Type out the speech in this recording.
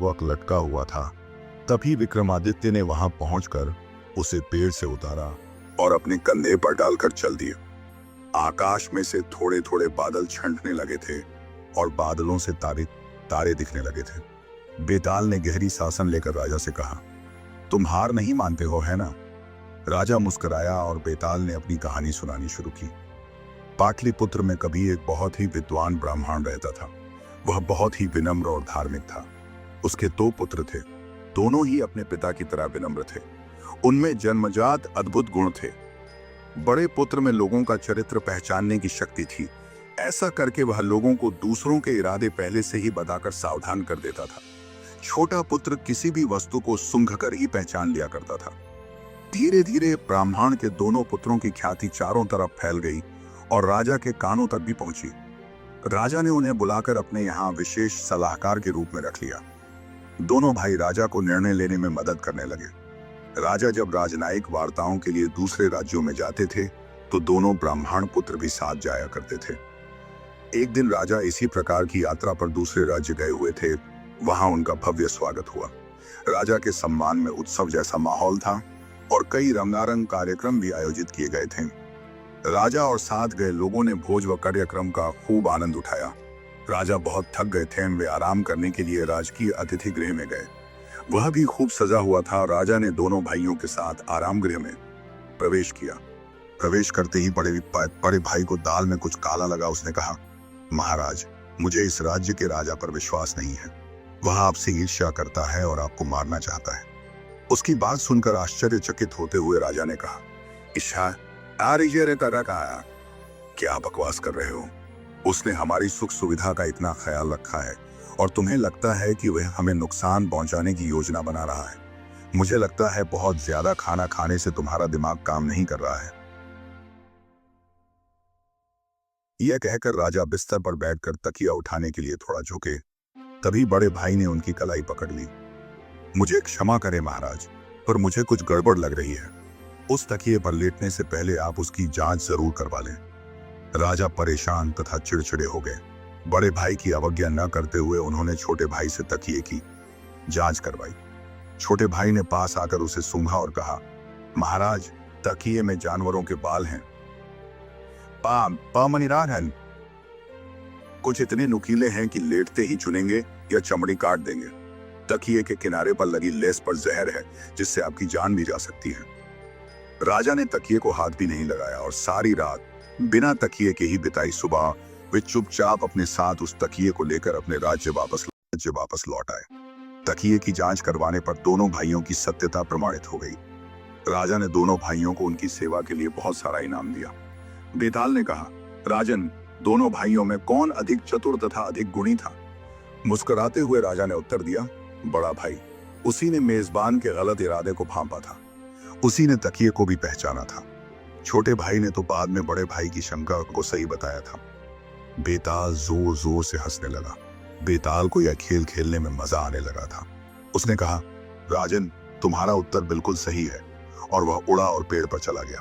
वह लटका हुआ था। तभी विक्रमादित्य ने वहां पहुंचकर उसे पेड़ से उतारा और अपने कंधे पर डालकर चल दिया। आकाश में से थोड़े थोड़े बादल छंटने लगे थे और बादलों से तारे तारे दिखने लगे थे। बेताल ने गहरी सांस लेकर राजा से कहा, तुम हार नहीं मानते हो, है ना? राजा मुस्कुराया और बेताल ने अपनी कहानी सुनानी शुरू की। पाटलिपुत्र में कभी एक बहुत ही विद्वान ब्राह्मण रहता था। वह बहुत ही विनम्र और धार्मिक था। उसके 2 पुत्र थे। दोनों ही अपने पिता की तरह विनम्र थे। उनमें जन्मजात अद्भुत गुण थे। बड़े पुत्र में लोगों का चरित्र पहचानने की शक्ति थी। ऐसा करके वह लोगों को दूसरों के इरादे पहले से ही बताकर सावधान कर देता था। छोटा पुत्र किसी भी वस्तु को सूंघकर ही पहचान लिया करता था। धीरे धीरे ब्राह्मण के दोनों पुत्रों की ख्याति चारों तरफ फैल गई और राजा के कानों तक भी पहुंची। राजा ने उन्हें बुलाकर अपने यहाँ विशेष सलाहकार के रूप में रख लिया। दोनों भाई राजा को निर्णय लेने में मदद करने लगे। राजा जब राजनयिक वार्ताओं के लिए दूसरे राज्यों में जाते थे तो दोनों ब्राह्मण पुत्र भी साथ जाया करते थे। एक दिन राजा इसी प्रकार की यात्रा पर दूसरे राज्य गए हुए थे। वहां उनका भव्य स्वागत हुआ। राजा के सम्मान में उत्सव जैसा माहौल था और कई रंगारंग कार्यक्रम भी आयोजित किए गए थे। राजा और साथ गए लोगों ने भोज व कार्यक्रम का खूब आनंद उठाया। राजा बहुत थक गए थे। वे आराम करने के लिए राजकीय अतिथि गृह में गए। वह भी खूब सजा हुआ था। राजा ने दोनों भाइयों के साथ आराम गृह में प्रवेश किया। प्रवेश करते ही बड़े भाई को दाल में कुछ काला लगा। उसने कहा, महाराज, मुझे इस राज्य के राजा पर विश्वास नहीं है। वह आपसे ईर्ष्या करता है और आपको मारना चाहता है। उसकी बात सुनकर आश्चर्यचकित होते हुए राजा ने कहा, ईर्ष्या कहा, क्या बकवास कर रहे हो? उसने हमारी सुख सुविधा का इतना ख्याल रखा है और तुम्हें लगता है कि वह हमें नुकसान पहुंचाने की योजना बना रहा है। मुझे लगता है बहुत ज्यादा खाना खाने से तुम्हारा दिमाग काम नहीं कर रहा है। यह कहकर राजा बिस्तर पर बैठकर तकिया उठाने के लिए थोड़ा झुके। तभी बड़े भाई ने उनकी कलाई पकड़ ली। मुझे क्षमा करें महाराज, पर मुझे कुछ गड़बड़ लग रही है। उस तकिए पर लेटने से पहले आप उसकी जांच जरूर करवा लें। राजा परेशान तथा चिड़चिड़े हो गए। बड़े भाई की अवज्ञा न करते हुए उन्होंने छोटे भाई से तकिए की जांच करवाई। छोटे भाई ने पास आकर उसे सूंघा और कहा, महाराज, तकिए में जानवरों के बाल हैं। पामनिरान कुछ इतने नुकीले हैं कि लेटते ही चुनेंगे या चमड़ी काट देंगे। तकिए के किनारे पर लगी लेस पर जहर है जिससे आपकी जान भी जा सकती है। राजा ने तकिए को हाथ भी नहीं लगाया और सारी रात बिना तकिए के ही बिताई। सुबह वे चुपचाप अपने साथ उस तकिए को लेकर अपने राज्य वापस लौट आए। तकिए की जांच करवाने पर दोनों भाइयों की सत्यता प्रमाणित हो गई। राजा ने दोनों भाइयों को उनकी सेवा के लिए बहुत सारा इनाम दिया। बेताल ने कहा, राजन, दोनों भाइयों में कौन अधिक चतुर तथा अधिक गुणी था? मुस्कुराते हुए राजा ने उत्तर दिया, बड़ा भाई। उसी ने मेजबान के गलत इरादे को भांपा था। उसी ने तकिए को भी पहचाना था। छोटे भाई ने तो बाद में बड़े भाई की शंका को सही बताया था। बेताल जोर जोर से हंसने लगा। बेताल को यह खेल खेलने में मजा आने लगा था। उसने कहा, राजन, तुम्हारा उत्तर बिल्कुल सही है। और वह उड़ा और पेड़ पर चला गया।